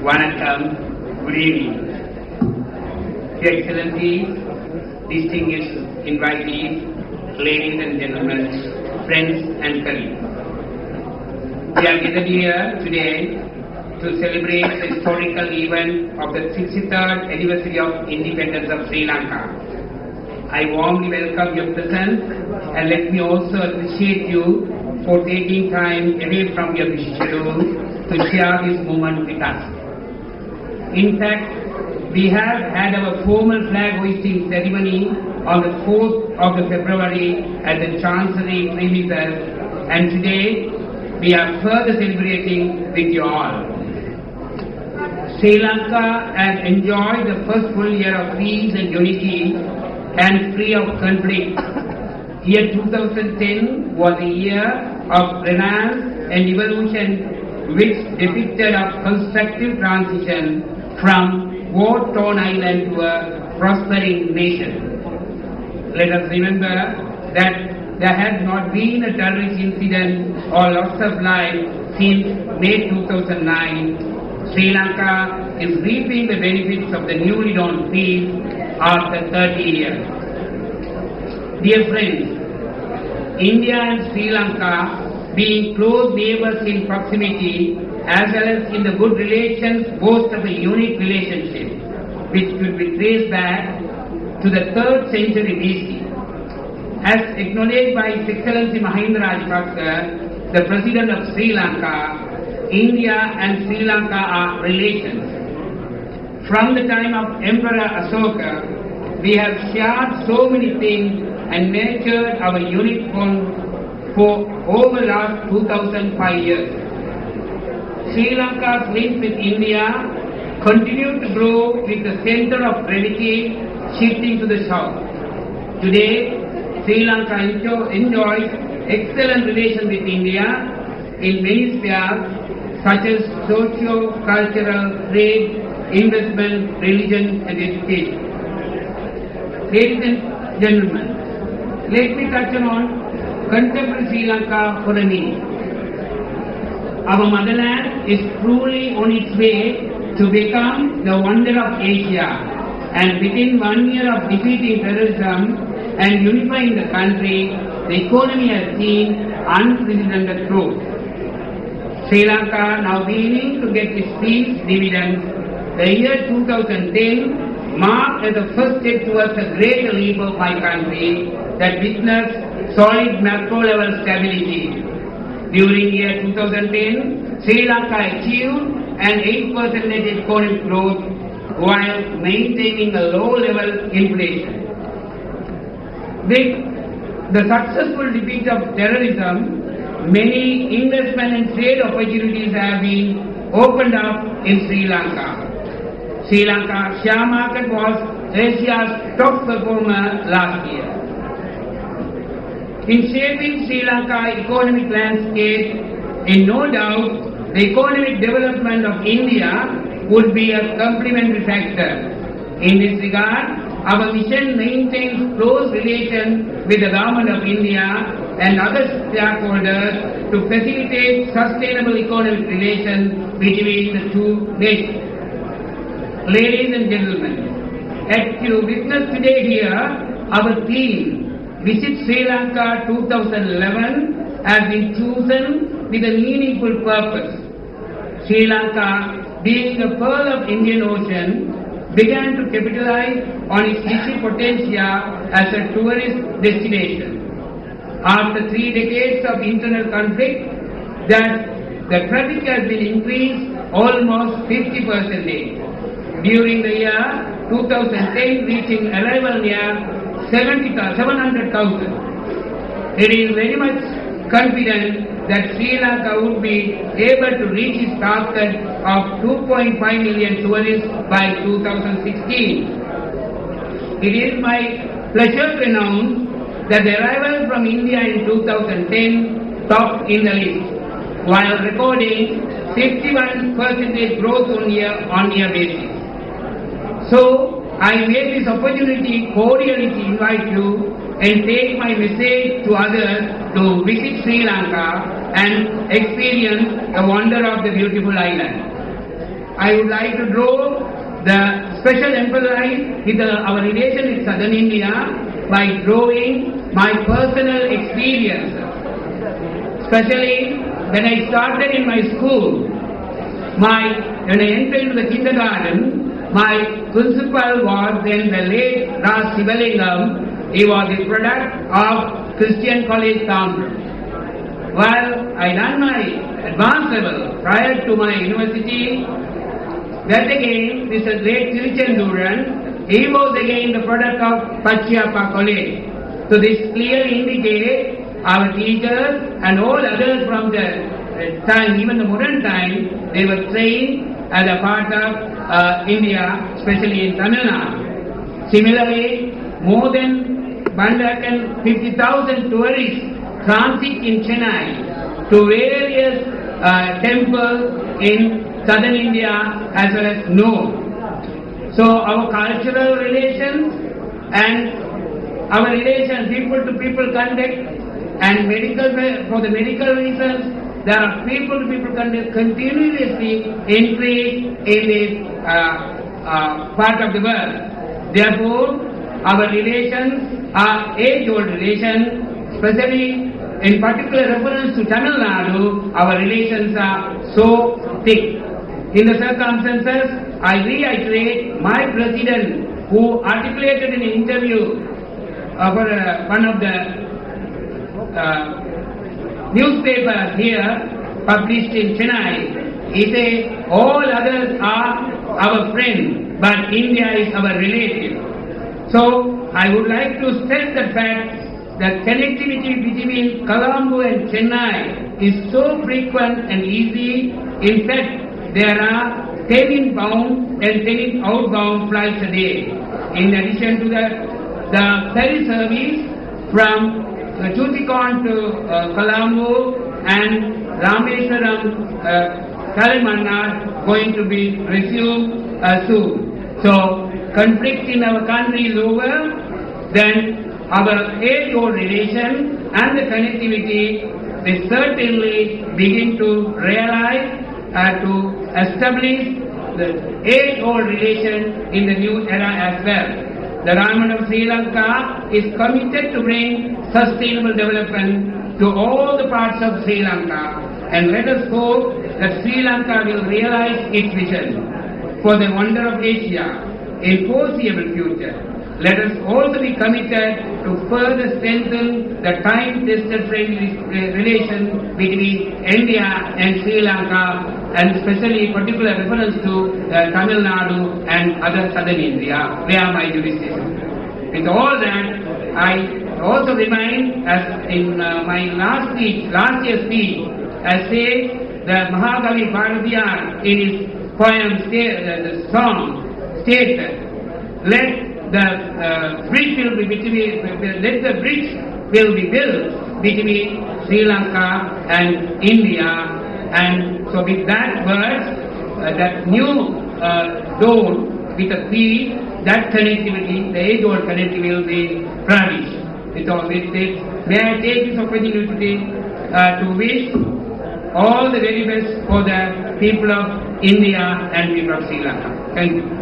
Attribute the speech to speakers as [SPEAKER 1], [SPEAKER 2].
[SPEAKER 1] Vanakkam, good evening. Your Excellencies, distinguished invitees, ladies and gentlemen, friends and colleagues. We are gathered here today to celebrate the historical event of the 63rd anniversary of independence of Sri Lanka. I warmly welcome your presence and let me also appreciate you for taking time away from your busy schedule to share this moment with us. In fact, we have had our formal flag hoisting ceremony on the 4th of February at the Chancery premises, and today we are further celebrating with you all. Sri Lanka has enjoyed the first full year of peace and unity and free of conflict. Year 2010 was a year of renaissance and evolution which depicted a constructive transition from war-torn island to a prospering nation. Let us remember that there has not been a terrorist incident or loss of life since May 2009. Sri Lanka is reaping the benefits of the newly dawned peace after 30 years. Dear friends, India and Sri Lanka, being close neighbors in proximity as well as in the good relations, boast of a unique relationship which could be traced back to the 3rd century BC. As acknowledged by His Excellency Mahinda Rajapaksa, the President of Sri Lanka, India and Sri Lanka are relations. From the time of Emperor Ashoka, we have shared so many things and nurtured our unique bond for over the last 2005 years. Sri Lanka's links with India continue to grow with the center of gravity shifting to the south. Today, Sri Lanka enjoys excellent relations with India in many spheres such as socio-cultural, trade, investment, religion and education. Ladies and gentlemen, let me touch on contemporary Sri Lanka for a minute. Our motherland is truly on its way to become the wonder of Asia, and within 1 year of defeating terrorism and unifying the country, the economy has seen unprecedented growth. Sri Lanka now beginning to get its peace dividends. The year 2010 marked as the first step towards a greater leap of my country that witnessed solid macro-level stability. During year 2010, Sri Lanka achieved an 8% economic growth while maintaining a low-level inflation. With the successful defeat of terrorism, many investment and trade opportunities have been opened up in Sri Lanka. Sri Lanka share market was Asia's top performer last year. In shaping Sri Lanka economic landscape, in no doubt, the economic development of India would be a complementary factor. In this regard, our mission maintains close relations with the Government of India and other stakeholders to facilitate sustainable economic relations between the two nations. Ladies and gentlemen, as you witness today here, our theme, Visit Sri Lanka 2011, has been chosen with a meaningful purpose. Sri Lanka, being a pearl of Indian Ocean, began to capitalize on its history potential as a tourist destination. After 3 decades of internal conflict, the traffic has been increased almost 50%. During the year 2010, reaching arrival near 700,000. It is very much confident that Sri Lanka would be able to reach its target of 2.5 million tourists by 2016. It is my pleasure to announce that the arrivals from India in 2010 topped in the list, while recording 51% growth on year basis. So, I make this opportunity cordially to invite you and take my message to others to visit Sri Lanka and experience the wonder of the beautiful island. I would like to draw the special emphasis with our relation with Southern India by drawing my personal experience. Especially when I started in my school, when I entered into the kindergarten, my principal was then the late Ras Sivalingam. He was a product of Christian College, Tamil. While I done my advanced level prior to my university, that again, this is late Tiruchenduran, he was again the product of Pachiyappa College. So this clearly indicates our teachers and all others from the time, even the modern time, they were trained as a part of India, especially in Tamil Nadu. Similarly, more than 150,000 tourists transit in Chennai to various temples in southern India as well as north. So our cultural relations and our relation people to people contact and for the medical reasons, there are people to people contact continuously increase in this part of the world. Therefore, our relations are age-old relations, especially in particular reference to Tamil Nadu, our relations are so thick. In the circumstances, I reiterate my president who articulated in an interview for one of the newspapers here published in Chennai. He said, all others are our friends, but India is our relative. So, I would like to stress the fact that connectivity between Colombo and Chennai is so frequent and easy. In fact, there are 10 inbound and 10 outbound flights a day. In addition to the ferry service from Tuticorin to Colombo and Rameswaram, Kalimantan going to be resumed soon. So, conflict in our country is over, then our age-old relation and the connectivity will certainly begin to realize to establish the age-old relation in the new era as well. The government of Sri Lanka is committed to bring sustainable development to all the parts of Sri Lanka, and let us hope that Sri Lanka will realize its vision for the wonder of Asia in foreseeable future. Let us also be committed to further strengthen the time-tested friendly relation between India and Sri Lanka, and especially particular reference to Tamil Nadu and other southern India, where my jurisdiction. With all that, I also remind, as in my last year's speech, I say that Mahakavi Bharatiyar in his poem, the song, stated, let the bridge will be built between Sri Lanka and India, and so with that verse, that new dawn with a key, that connectivity, the age-old connectivity will be flourished. With all this, may I take this opportunity to wish all the very best for the people of India and people of Sri Lanka. Thank you.